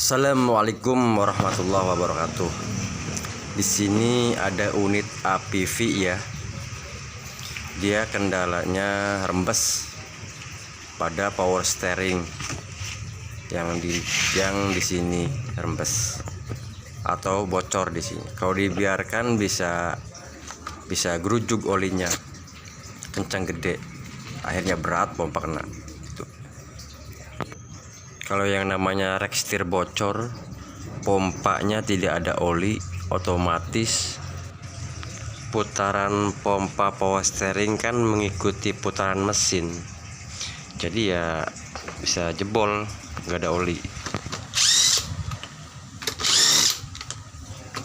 Assalamualaikum warahmatullahi wabarakatuh. Di sini ada unit APV ya. Dia kendalanya rembes pada power steering yang di sini rembes atau bocor di sini. Kalau dibiarkan bisa gerujug olinya, kencang gede, akhirnya berat pompa kena. Kalau yang namanya rekstir bocor, pompanya tidak ada oli, otomatis putaran pompa power steering kan mengikuti putaran mesin. Jadi ya bisa jebol, nggak ada oli.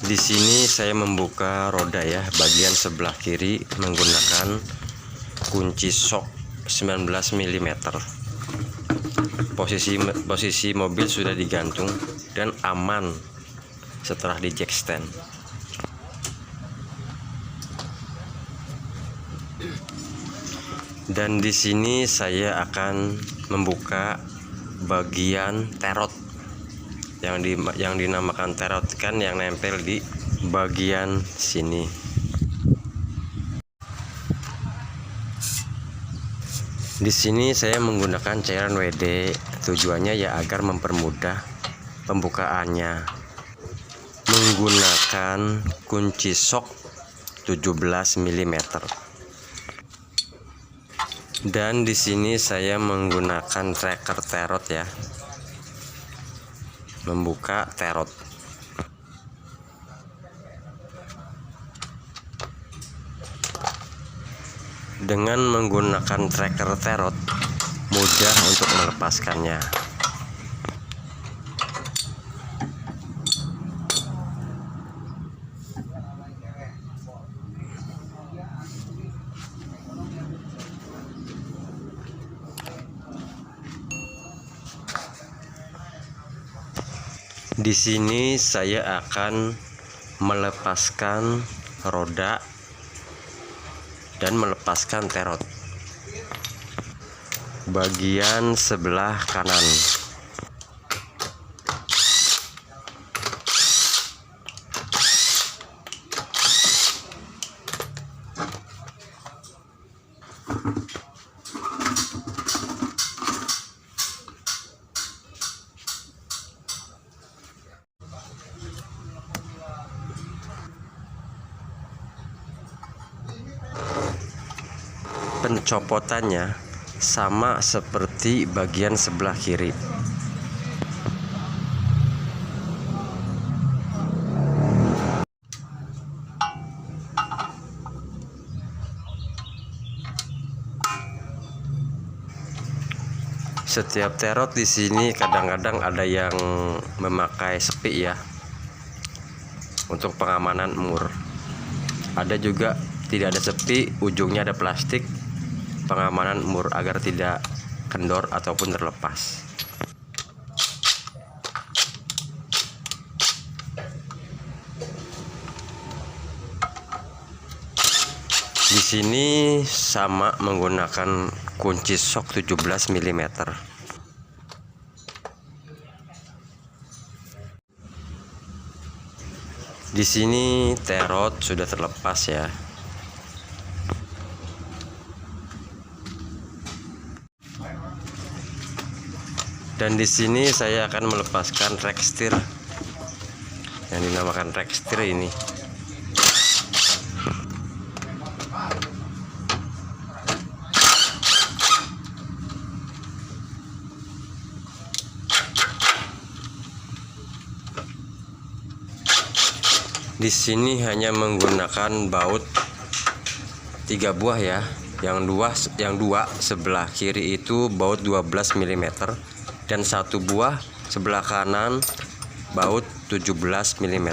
Di sini saya membuka roda ya, bagian sebelah kiri menggunakan kunci sok 19 mm. Posisi mobil sudah digantung dan aman setelah di jack stand. Dan di sini saya akan membuka bagian terot yang dinamakan terot, kan yang nempel di bagian sini. Di sini saya menggunakan cairan WD, tujuannya ya agar mempermudah pembukaannya. Menggunakan kunci sok 17 mm. Dan di sini saya menggunakan tracker terot ya. Membuka terot. Dengan menggunakan tracker terot mudah untuk melepaskannya. Di sini saya akan melepaskan roda dan melepaskan terot bagian sebelah kanan. Pencopotannya sama seperti bagian sebelah kiri. Setiap terot di sini kadang-kadang ada yang memakai sepi ya, untuk pengamanan mur. Ada juga tidak ada sepi, ujungnya ada plastik, pengamanan mur agar tidak kendor ataupun terlepas. Di sini sama menggunakan kunci sok 17 mm. Di sini terot sudah terlepas ya. Dan di sini saya akan melepaskan rekstir yang dinamakan rekstir ini. Di sini hanya menggunakan baut 3 buah ya. Yang dua sebelah kiri itu baut 12 mm dan 1 buah sebelah kanan baut 17 mm.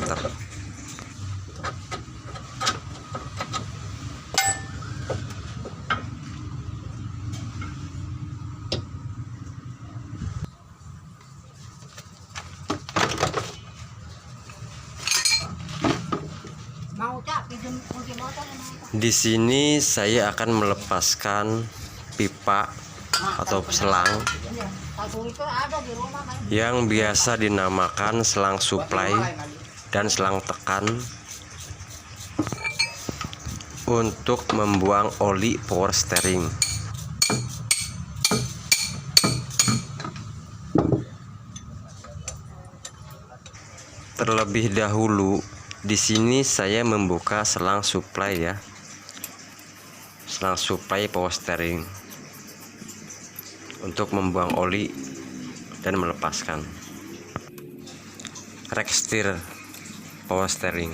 Di sini saya akan melepaskan pipa atau selang yang biasa dinamakan selang suplai dan selang tekan untuk membuang oli power steering. Terlebih dahulu di sini saya membuka selang suplai ya. Selang suplai power steering untuk membuang oli dan melepaskan. Rextir power steering.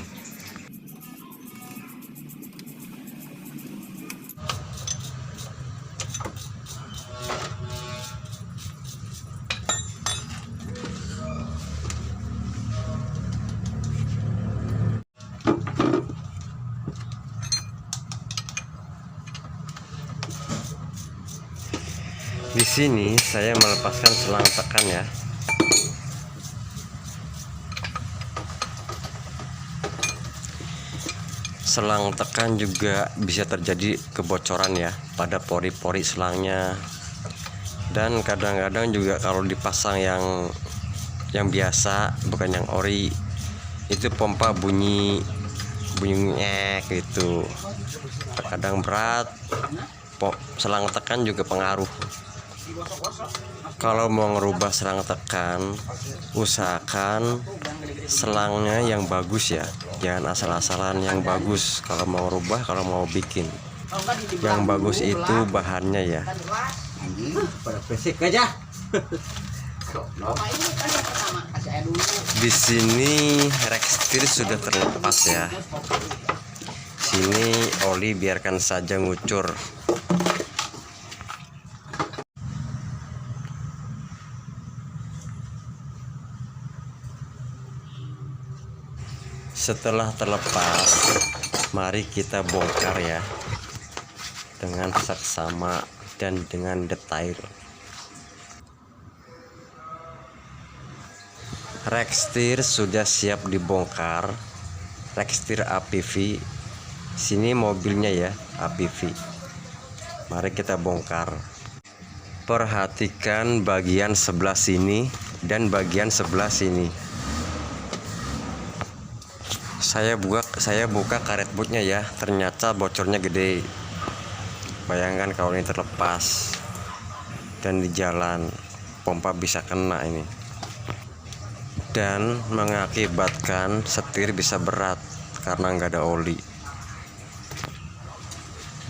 Di sini saya melepaskan selang tekan ya. Selang tekan juga bisa terjadi kebocoran ya pada pori-pori selangnya. Dan kadang-kadang juga kalau dipasang yang biasa, bukan yang ori, itu pompa bunyi nyek gitu. Kadang berat, selang tekan juga pengaruh. Kalau mau ngerubah selang tekan, usahakan selangnya yang bagus ya, jangan asal-asalan, yang bagus kalau mau rubah, kalau mau bikin yang bagus itu bahannya ya. Di sini Rextir sudah terlepas ya. Sini oli biarkan saja ngucur. Setelah terlepas, mari kita bongkar ya dengan saksama dan dengan detail. Rextir sudah siap dibongkar. Rextir APV. Sini mobilnya ya, APV. Mari kita bongkar. Perhatikan bagian sebelah sini dan bagian sebelah sini. Saya buka karet bootnya ya, ternyata bocornya gede. Bayangkan kalau ini terlepas dan di jalan, pompa bisa kena ini, dan mengakibatkan setir bisa berat karena nggak ada oli.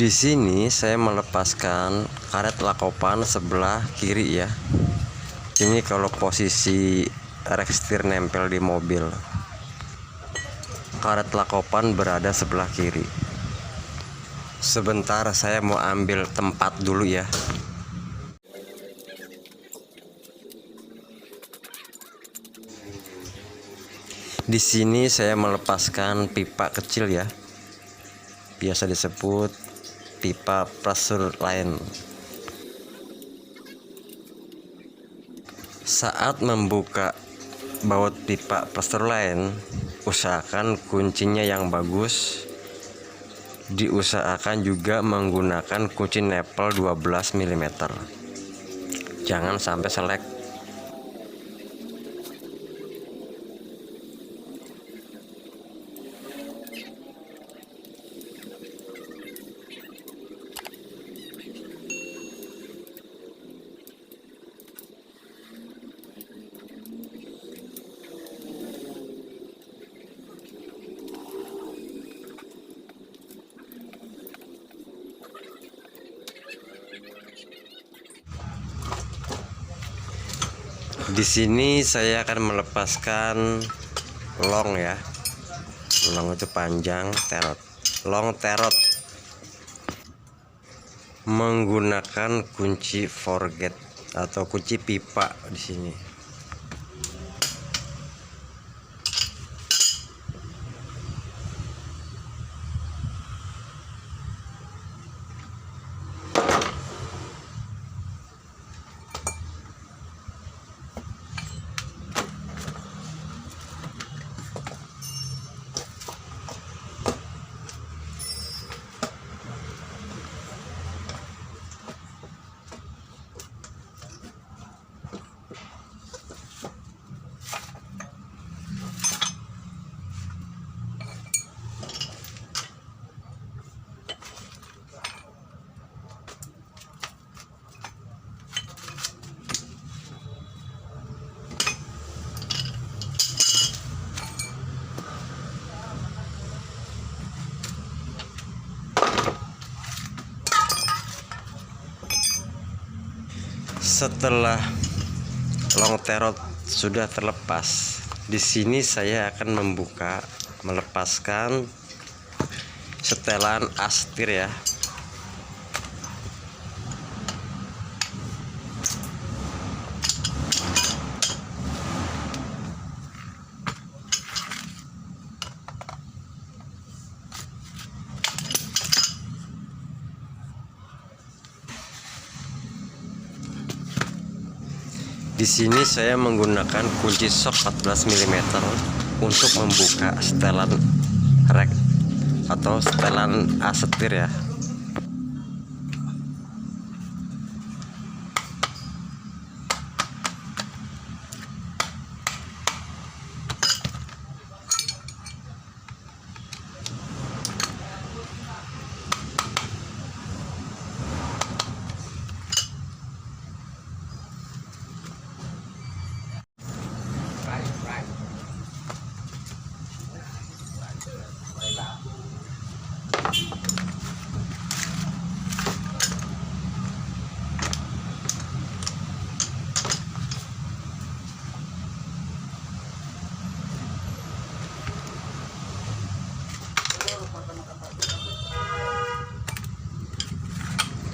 Di sini saya melepaskan karet lakopan sebelah kiri ya. Ini kalau posisi Rextir nempel di mobil, karet lakopan berada sebelah kiri. Sebentar saya mau ambil tempat dulu ya. Di sini saya melepaskan pipa kecil ya. Biasa disebut pipa pressure line. Saat membuka baut pipa pressure line, usahakan kuncinya yang bagus. Diusahakan juga menggunakan kunci nepel 12 mm. Jangan sampai selek. Di sini saya akan melepaskan long ya. Long itu panjang, terot. Long terot menggunakan kunci forget atau kunci pipa di sini. Setelah long terot sudah terlepas, di sini saya akan melepaskan setelan astir ya. Di sini saya menggunakan kunci sok 14 mm untuk membuka setelan rek atau setelan asetir ya.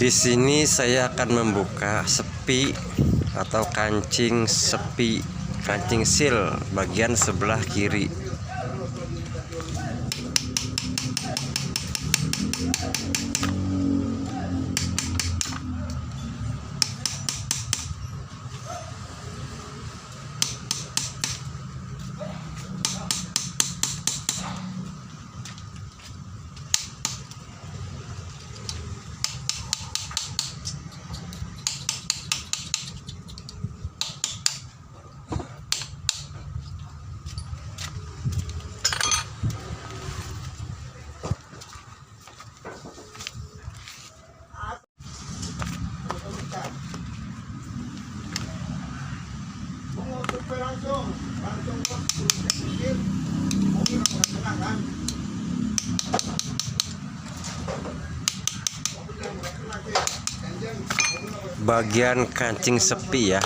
Di sini saya akan membuka sepi atau kancing sepi, kancing seal bagian sebelah kiri. Bagian kancing sepi ya,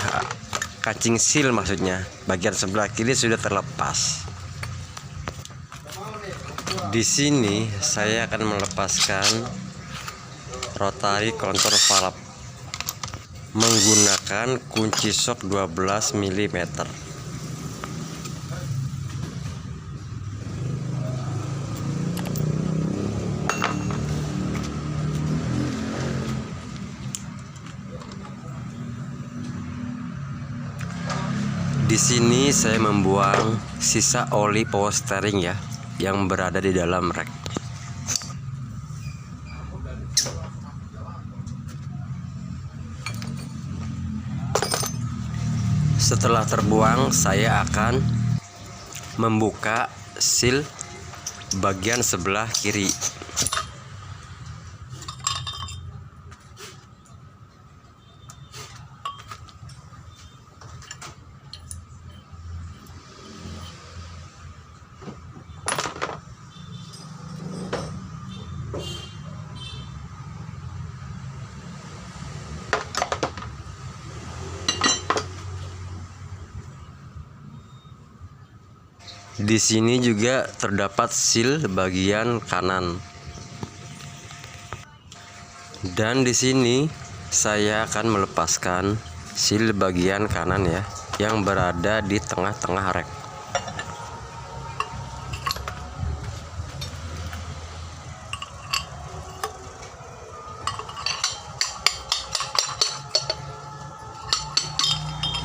kancing seal maksudnya, bagian sebelah kiri sudah terlepas. Di sini saya akan melepaskan rotary contour valve menggunakan kunci sok 12 mm. Di sini saya membuang sisa oli power steering ya yang berada di dalam rek. Setelah terbuang, saya akan membuka seal bagian sebelah kiri. Di sini juga terdapat seal bagian kanan. Dan di sini saya akan melepaskan seal bagian kanan ya, yang berada di tengah-tengah rek.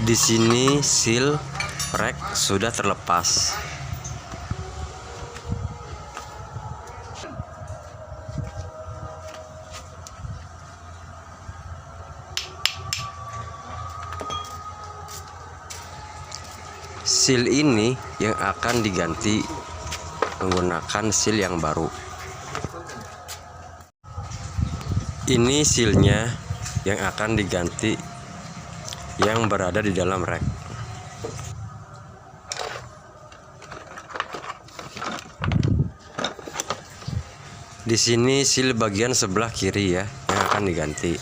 Di sini seal rek sudah terlepas. Seal ini yang akan diganti menggunakan seal yang baru. Ini sealnya yang akan diganti yang berada di dalam rek. Di sini seal bagian sebelah kiri ya yang akan diganti.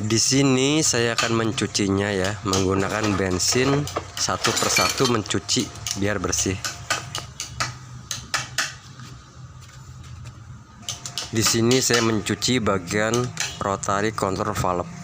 Di sini saya akan mencucinya ya, menggunakan bensin satu persatu mencuci biar bersih. Di sini saya mencuci bagian rotary control valve.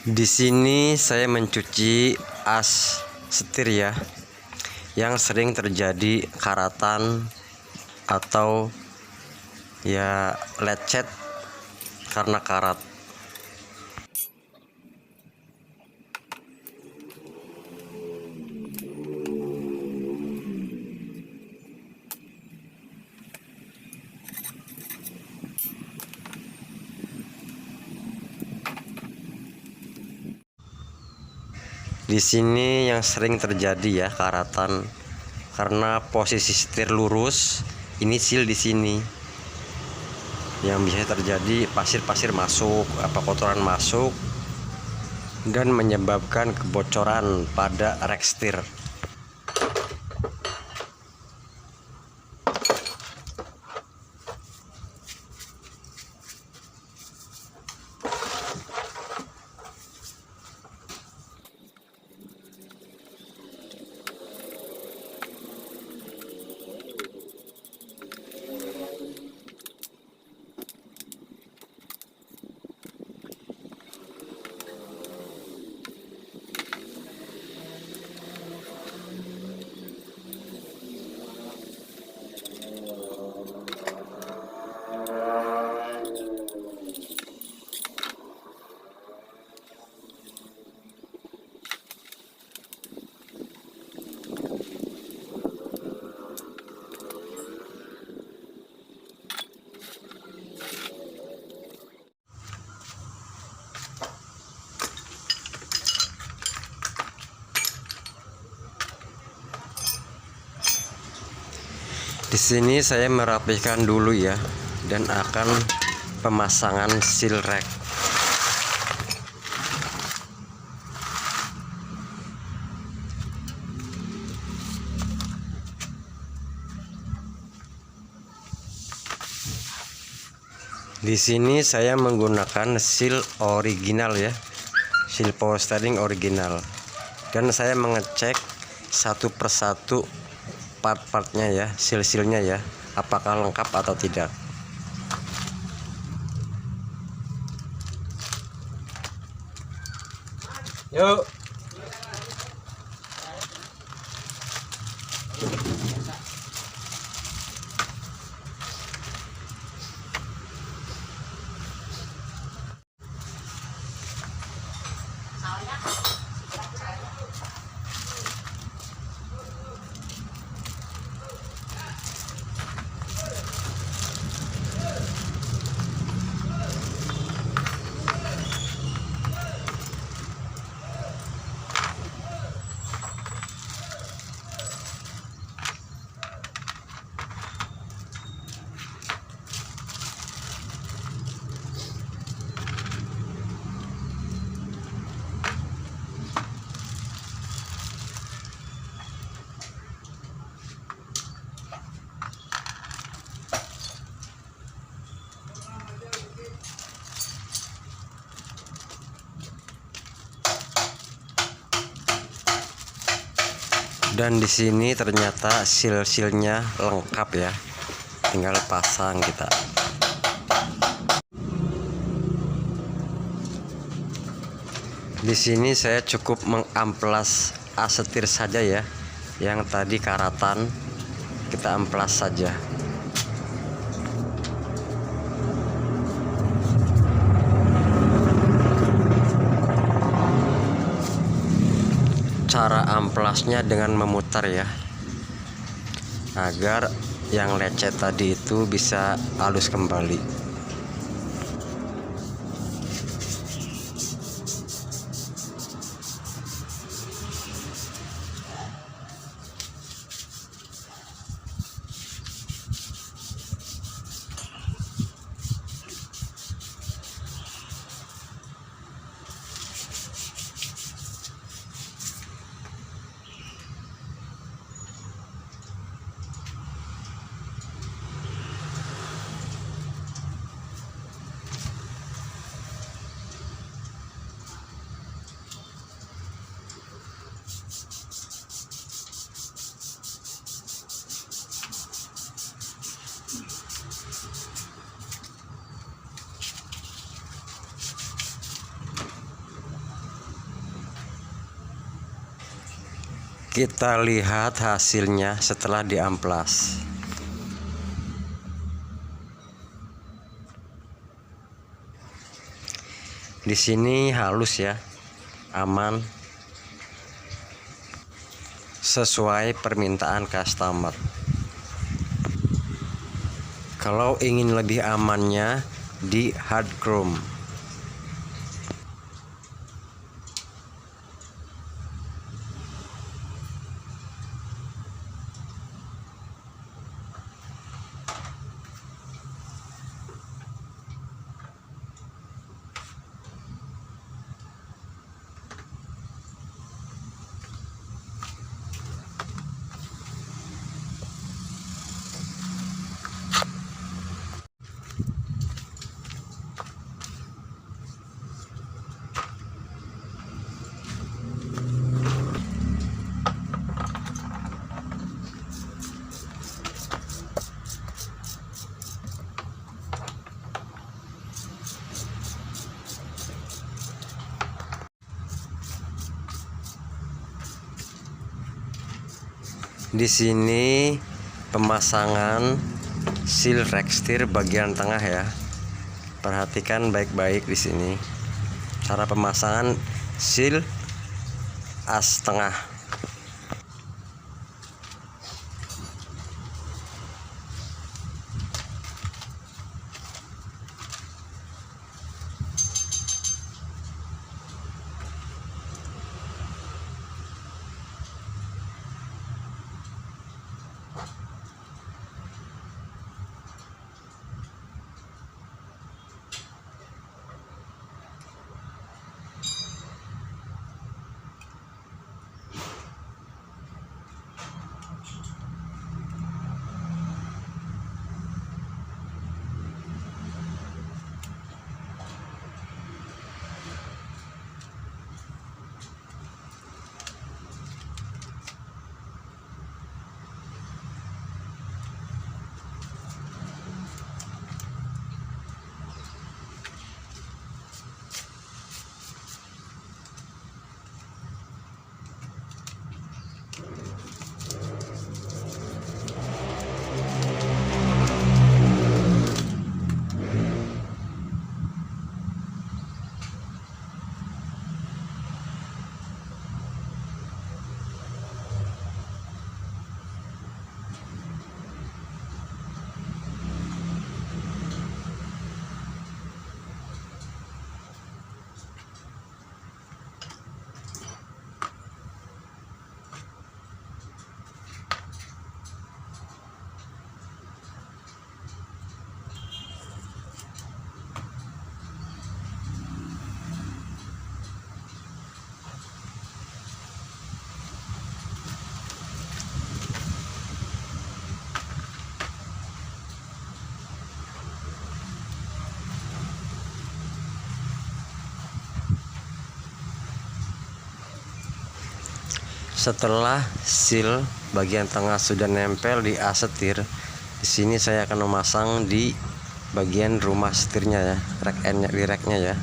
Di sini saya mencuci as setir ya, yang sering terjadi karatan atau ya lecet karena karat. Di sini yang sering terjadi ya karatan karena posisi setir lurus, ini seal di sini. Yang bisa terjadi pasir-pasir masuk, apa kotoran masuk dan menyebabkan kebocoran pada rek setir. Di sini saya merapikan dulu ya, dan akan pemasangan seal rack. Di sini saya menggunakan seal original ya, seal power steering original, dan saya mengecek satu persatu part-partnya ya, seal-sealnya ya, apakah lengkap atau tidak. Yuk. Dan di sini ternyata seal-sealnya lengkap ya, tinggal pasang kita. Di sini saya cukup mengamplas asetir saja ya, yang tadi karatan kita amplas saja. Cara amplasnya dengan memutar ya, agar yang lecet tadi itu bisa halus kembali. Kita lihat hasilnya setelah diamplas. Di sini halus ya, aman, sesuai permintaan customer. Kalau ingin lebih amannya di hard chrome. Di sini pemasangan seal rekstir bagian tengah ya. Perhatikan baik-baik di sini. Cara pemasangan seal as tengah. Setelah seal bagian tengah sudah nempel di as setir, di sini saya akan memasang di bagian rumah setirnya ya, rack end-nya, di racknya ya.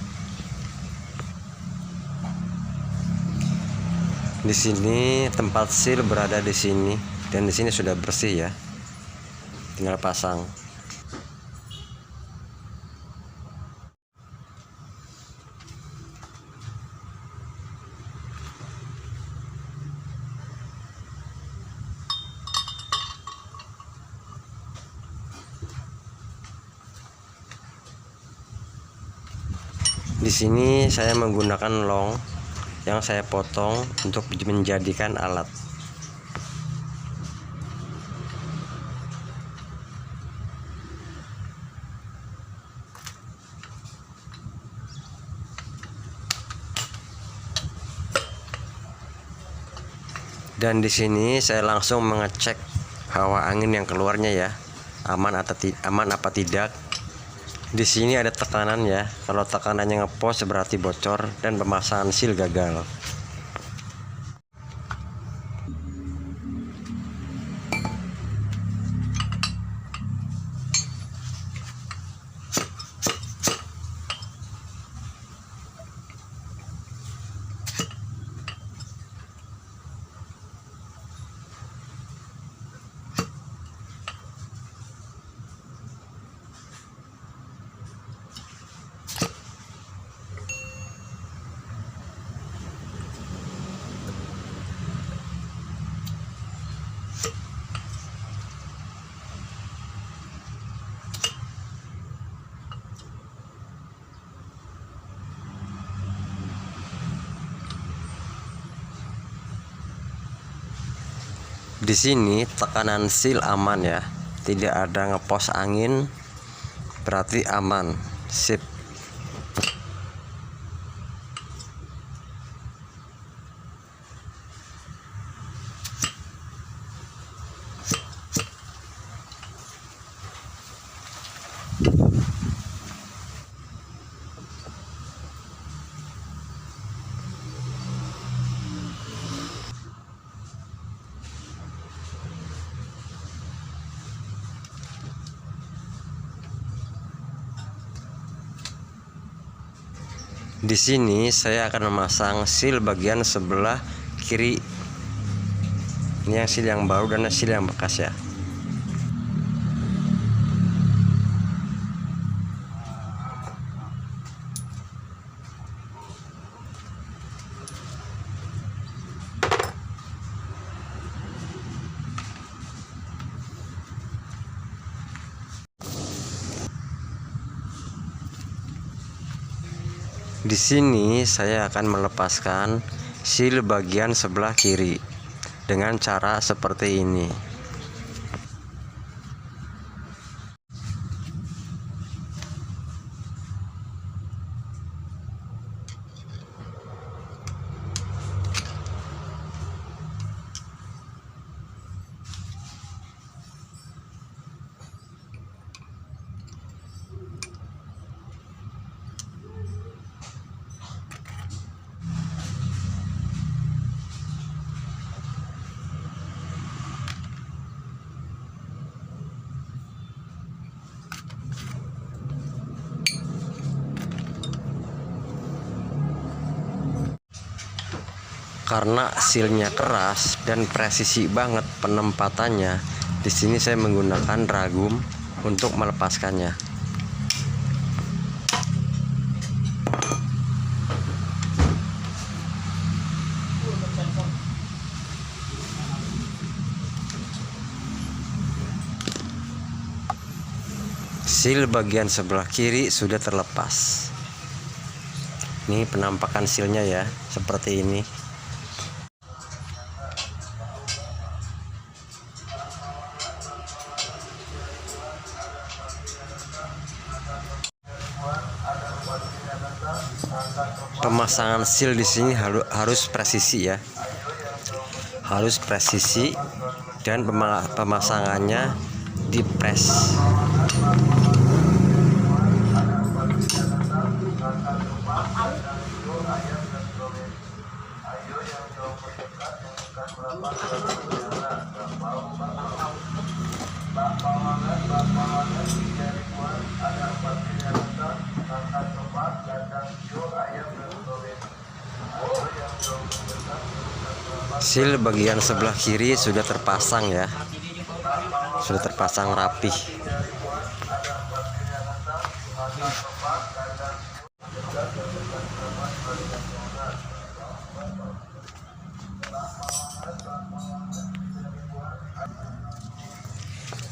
Di sini tempat seal berada di sini, dan di sini sudah bersih ya. Tinggal pasang. Di sini saya menggunakan long yang saya potong untuk menjadikan alat. Dan di sini saya langsung mengecek hawa angin yang keluarnya ya, aman apa tidak. Di sini ada tekanan ya. Kalau tekanannya ngepos berarti bocor dan pemasangan seal gagal. Di sini tekanan seal aman ya, tidak ada ngepos angin, berarti aman, sip. Di sini saya akan memasang seal bagian sebelah kiri. Ini yang seal yang baru dan seal yang bekas ya. Di sini saya akan melepaskan seal bagian sebelah kiri dengan cara seperti ini. Karena sealnya keras dan presisi banget penempatannya, di sini saya menggunakan ragum untuk melepaskannya. Seal bagian sebelah kiri sudah terlepas. Ini penampakan sealnya ya, seperti ini. Pemasangan seal di sini harus presisi ya, harus presisi, dan pemasangannya dipres. Seal bagian sebelah kiri sudah terpasang ya, sudah terpasang rapih.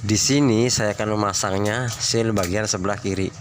Di sini saya akan memasangnya seal bagian sebelah kiri.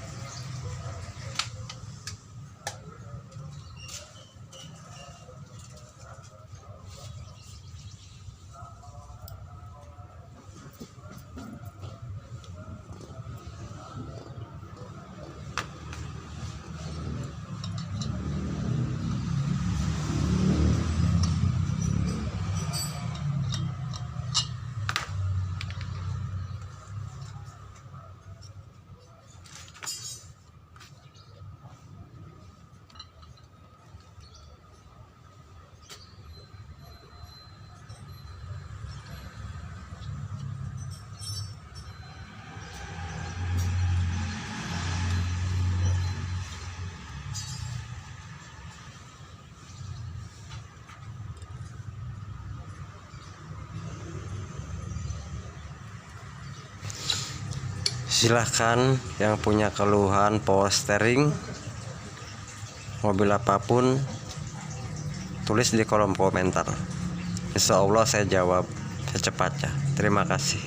Silahkan yang punya keluhan power steering mobil apapun, tulis di kolom komentar. Insya Allah saya jawab secepatnya. Terima kasih.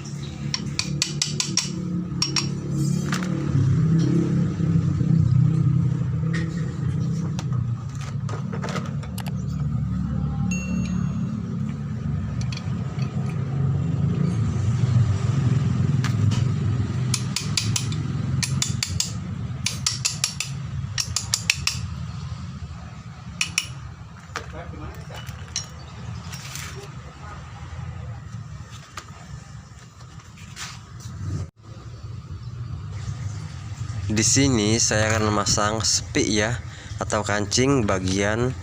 Di sini saya akan memasang sepi ya, atau kancing bagian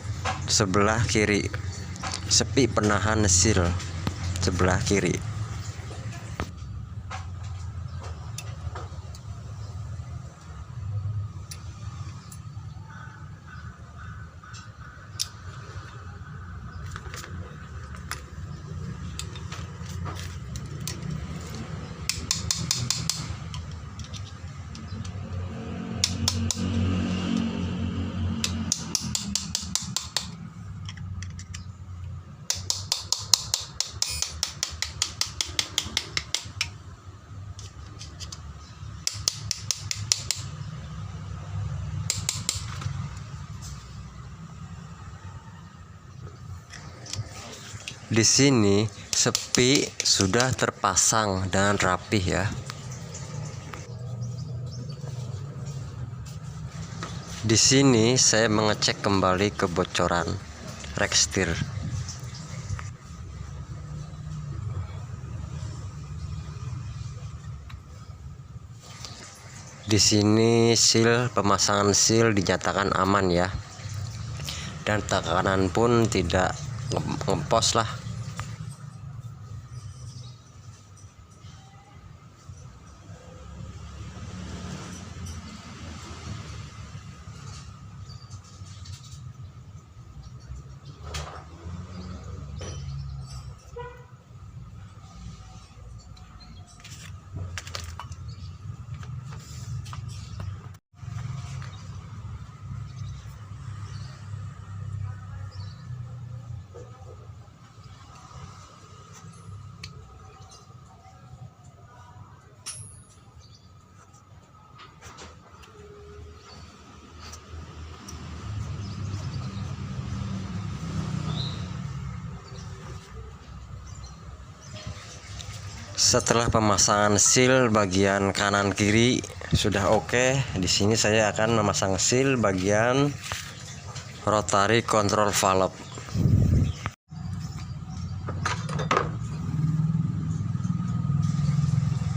sebelah kiri, sepi penahan seal sebelah kiri. Di sini sepi sudah terpasang dengan rapih ya. Di sini saya mengecek kembali kebocoran rekstir. Di sini pemasangan seal dinyatakan aman ya. Dan tekanan pun tidak ngempos lah. Setelah pemasangan seal bagian kanan kiri sudah oke. Di sini saya akan memasang seal bagian rotary control valve.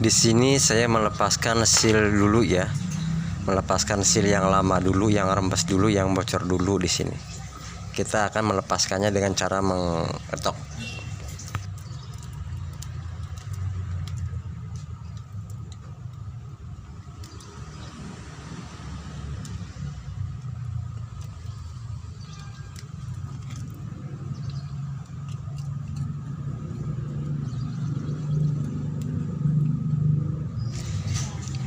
Di sini saya melepaskan seal dulu ya. Melepaskan seal yang lama dulu, yang rembes dulu, yang bocor dulu di sini. Kita akan melepaskannya dengan cara mengetok.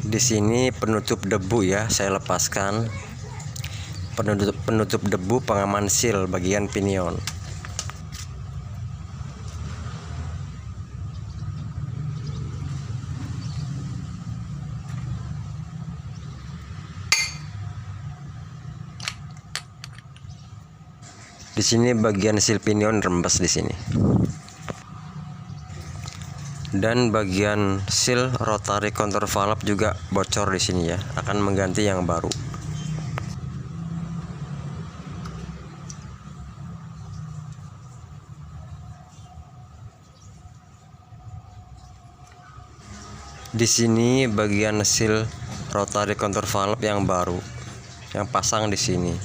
Di sini penutup debu ya, saya lepaskan penutup debu pengaman seal bagian pinion. Di sini bagian seal pinion rembes di sini. Dan bagian seal rotary contour valve juga bocor di sini ya, akan mengganti yang baru. Di sini bagian seal rotary contour valve yang baru yang pasang di sini.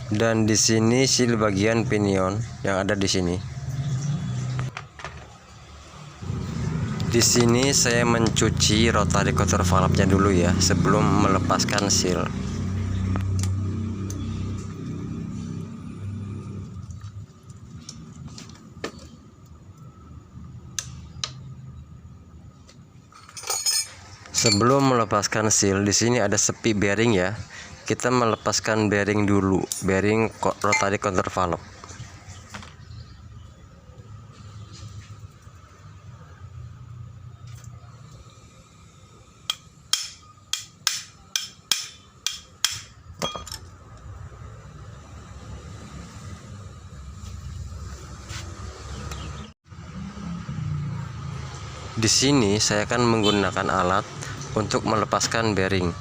Dan di sini seal bagian pinion yang ada di sini. Di sini saya mencuci rotary contour valve-nya dulu ya sebelum melepaskan seal. Sebelum melepaskan seal, di sini ada sepi bearing ya. Kita melepaskan bearing dulu, bearing rotary contour valve. Di sini saya akan menggunakan alat untuk melepaskan bearing.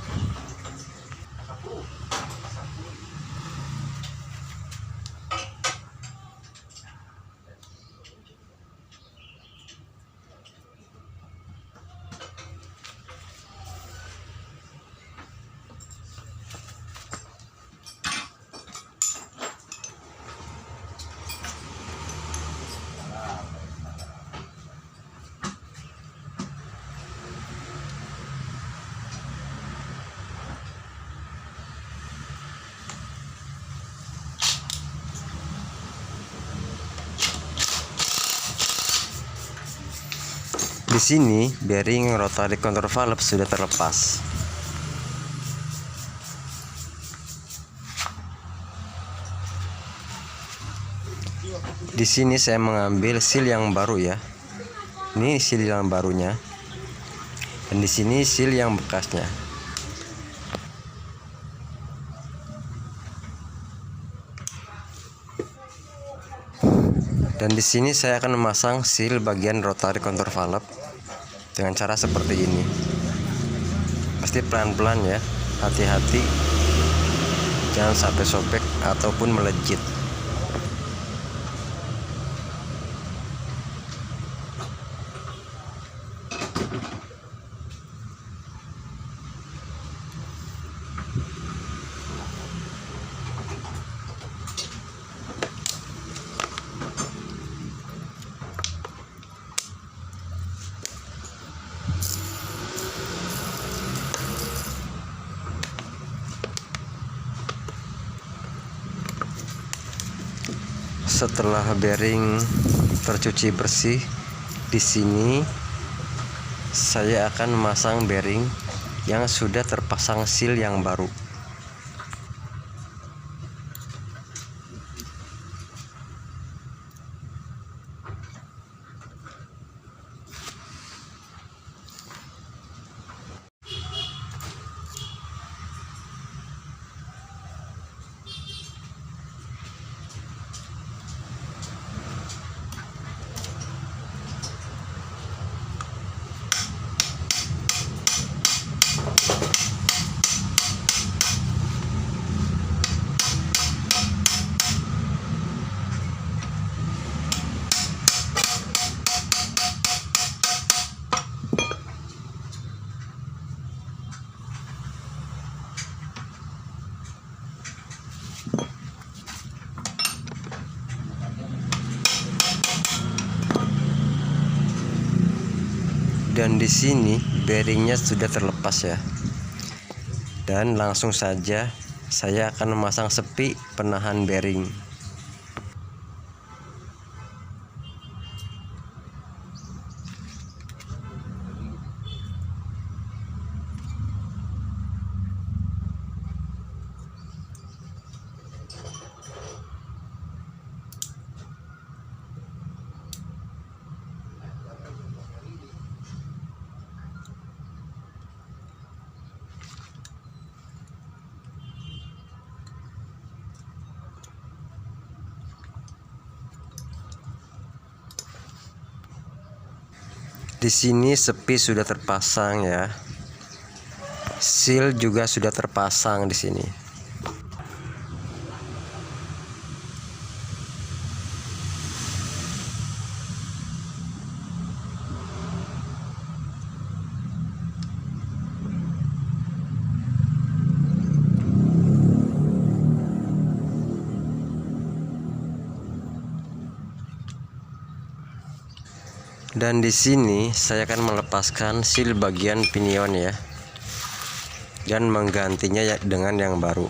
Di sini bearing rotary contour valve sudah terlepas. Di sini saya mengambil seal yang baru ya. Ini seal yang barunya. Dan di sini seal yang bekasnya. Dan di sini saya akan memasang seal bagian rotary contour valve dengan cara seperti ini. Pasti pelan-pelan ya, hati-hati, jangan sampai sobek ataupun melejit. Setelah bearing tercuci bersih, di sini saya akan memasang bearing yang sudah terpasang seal yang baru. Dan di sini bearingnya sudah terlepas ya. Dan langsung saja saya akan memasang sepi penahan bearing. Di sini sepi sudah terpasang ya. Seal juga sudah terpasang di sini. Dan di sini saya akan melepaskan seal bagian pinion ya, dan menggantinya dengan yang baru.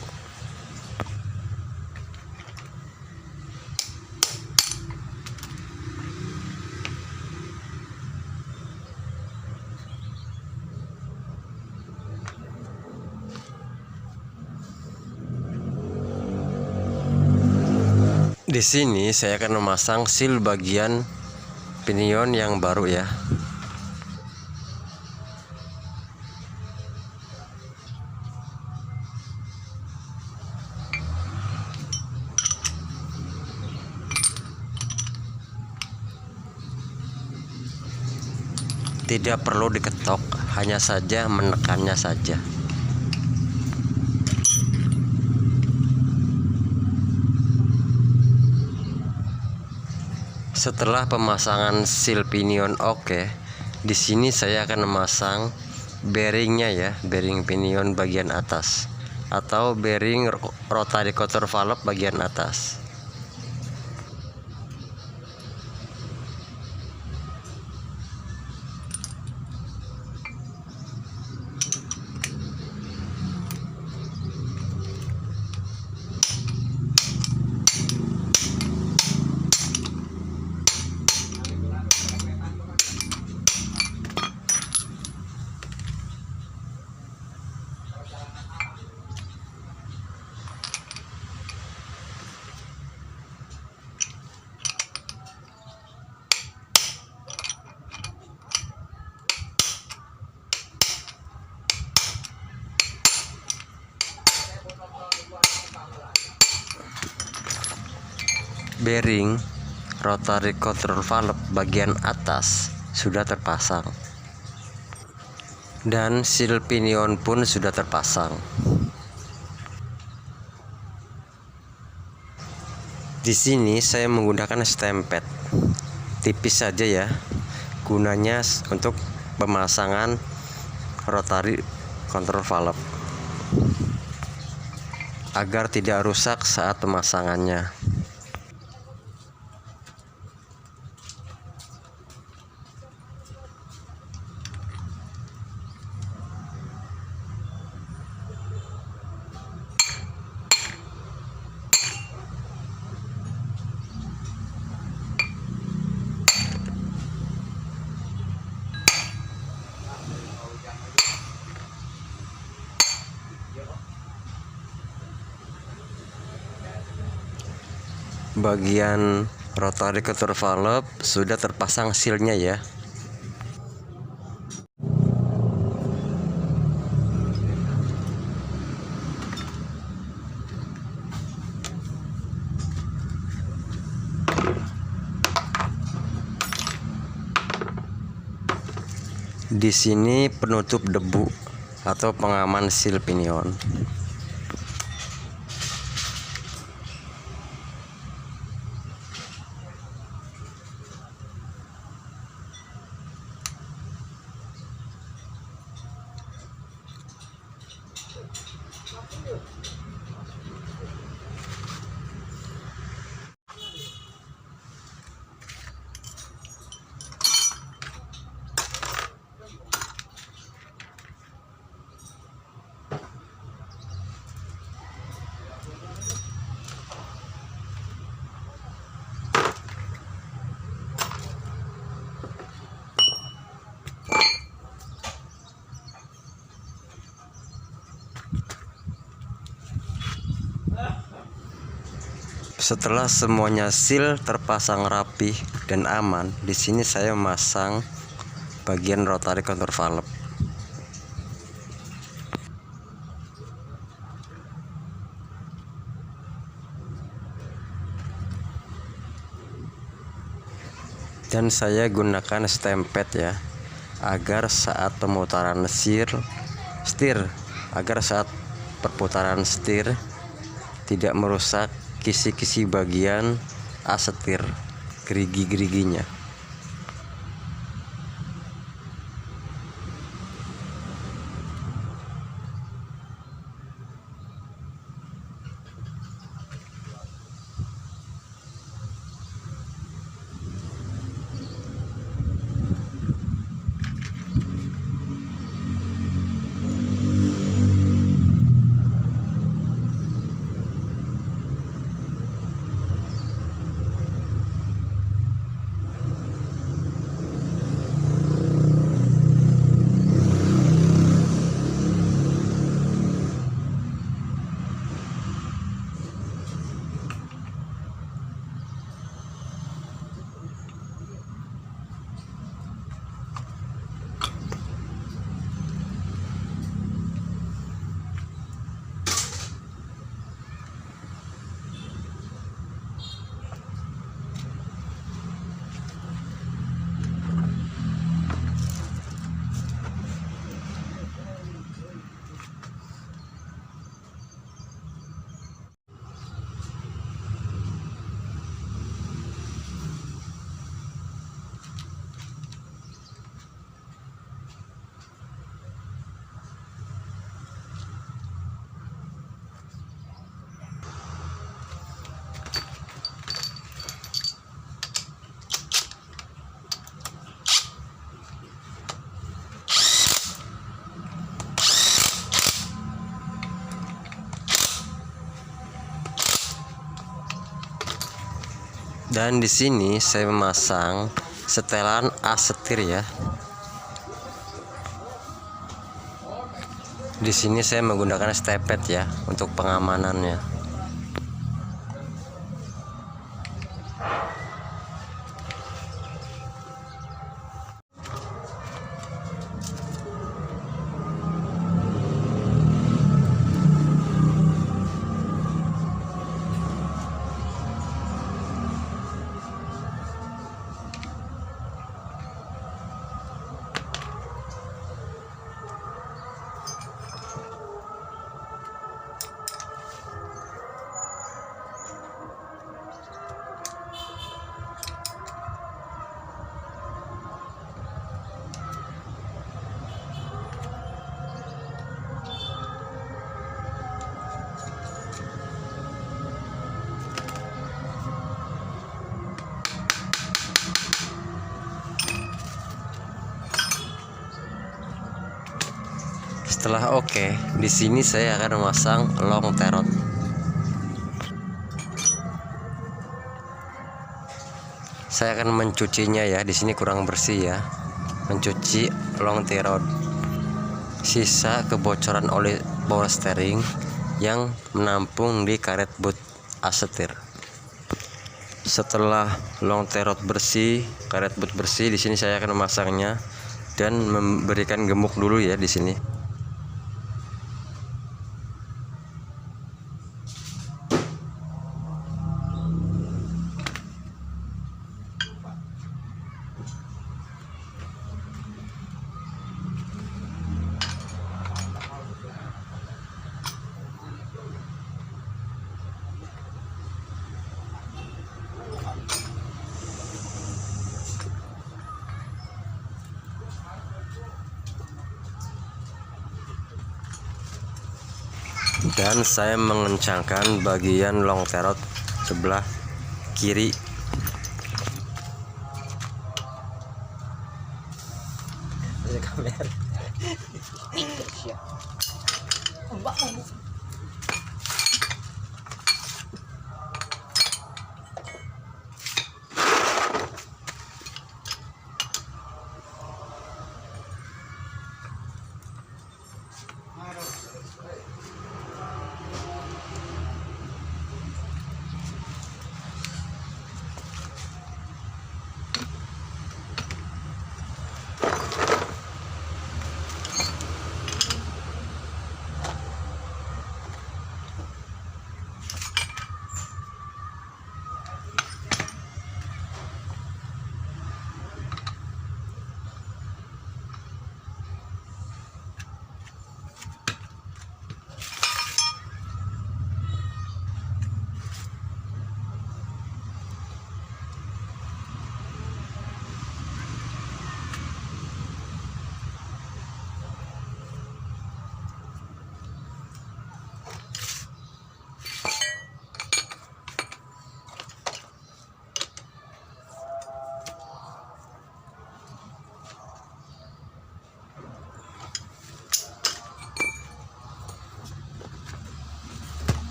Di sini saya akan memasang seal bagian pinion yang baru ya. Tidak perlu diketok, hanya saja menekannya saja. Setelah pemasangan seal pinion oke, di sini saya akan memasang bearingnya ya, bearing pinion bagian atas atau bearing rotary cotter valve bagian atas. Bearing rotary cotter valve bagian atas sudah terpasang dan seal pinion pun sudah terpasang. Di sini saya menggunakan stempet tipis saja ya, gunanya untuk pemasangan rotary cotter valve agar tidak rusak saat pemasangannya. Bagian rotary cotter valve sudah terpasang sealnya ya. Di sini penutup debu atau pengaman seal pinion. Setelah semuanya seal terpasang rapi dan aman, di sini saya memasang bagian rotary cotter valve. Dan saya gunakan stempet ya, agar saat pemutaran perputaran setir tidak merusak kisi-kisi bagian as setir, gerigi-geriginya. Dan di sini saya memasang setelan as setir ya. Di sini saya menggunakan stepet ya untuk pengamanannya. Setelah oke, di sini saya akan memasang long terot. Saya akan mencucinya ya. Di sini kurang bersih ya. Mencuci long terot. Sisa kebocoran oli power steering yang menampung di karet boot as setir. Setelah long terot bersih, karet boot bersih, di sini saya akan memasangnya dan memberikan gemuk dulu ya di sini. Dan saya mengencangkan bagian long terot sebelah kiri.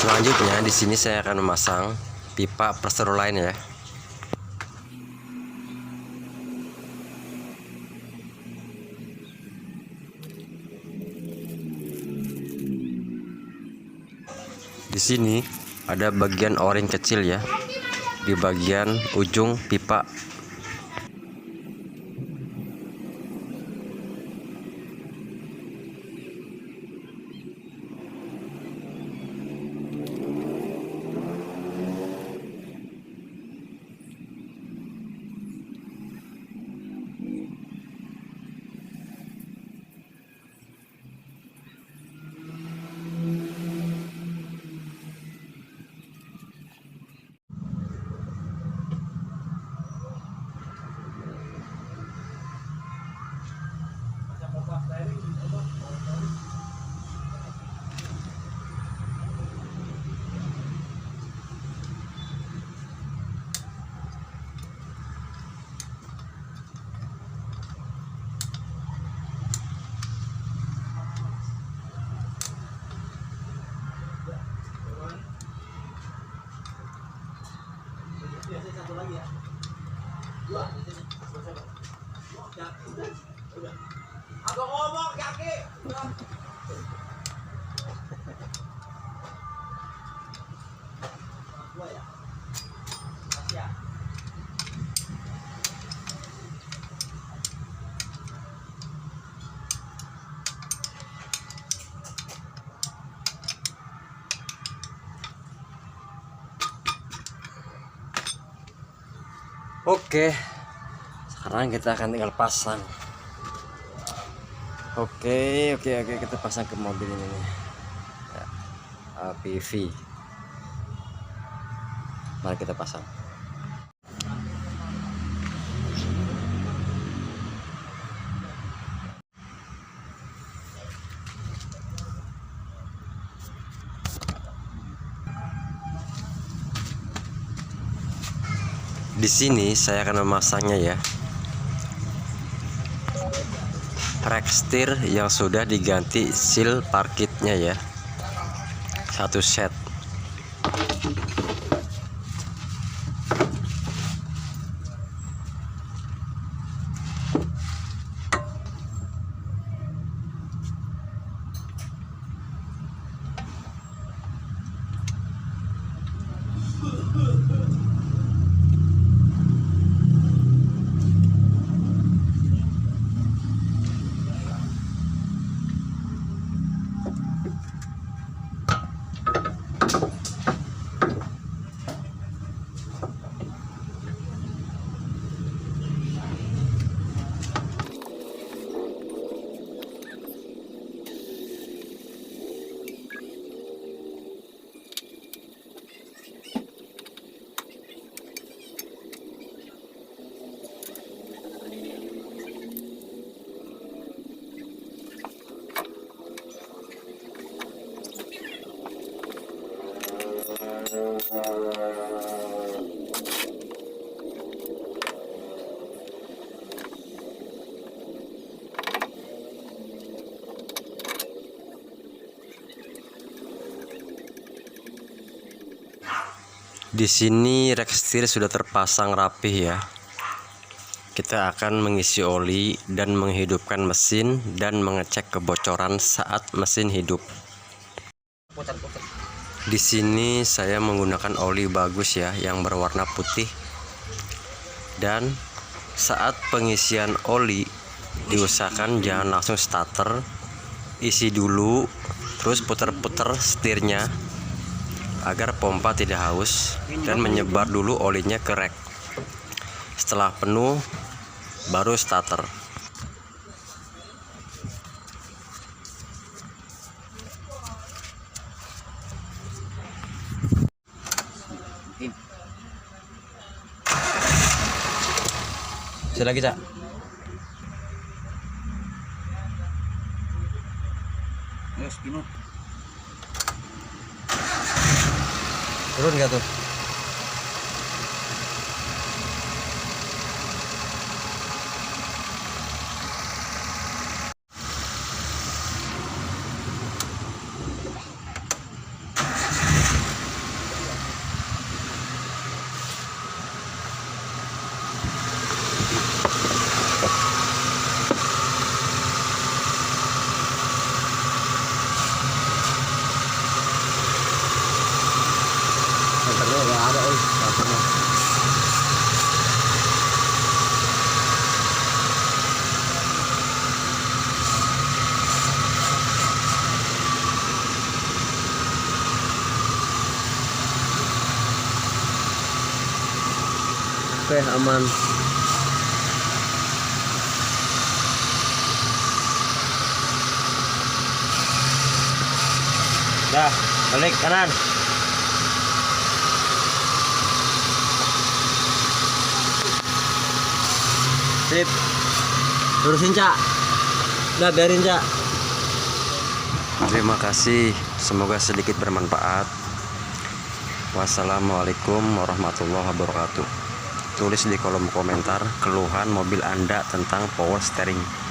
Selanjutnya di sini saya akan memasang pipa plaster lain ya. Di sini ada bagian o-ring kecil ya di bagian ujung pipa. Satu lagi ya. Dua. Udah. Aku ngomong kaki. Dua ya. Masih ya. Oke, sekarang kita akan tinggal pasang. Oke, kita pasang ke mobil ini nih ya, APV. Mari kita pasang. Di sini saya akan memasangnya ya. Rack setir yang sudah diganti seal parkitnya ya. Satu set. Di sini rack setir sudah terpasang rapih ya. Kita akan mengisi oli dan menghidupkan mesin dan mengecek kebocoran saat mesin hidup. Di sini saya menggunakan oli bagus ya yang berwarna putih. Dan saat pengisian oli diusahakan jangan langsung starter, isi dulu terus putar-putar setirnya agar pompa tidak haus dan menyebar dulu olinya ke rek. Setelah penuh baru starter. Bisa lagi, Cak. Yes, gimana? Turun nggak tuh? aman. Dah, balik kanan. Sip. Lurusin, Cak. Udah, biarin, Cak. Terima kasih, semoga sedikit bermanfaat. Wassalamualaikum warahmatullahi wabarakatuh. Tulis di kolom komentar keluhan mobil Anda tentang power steering.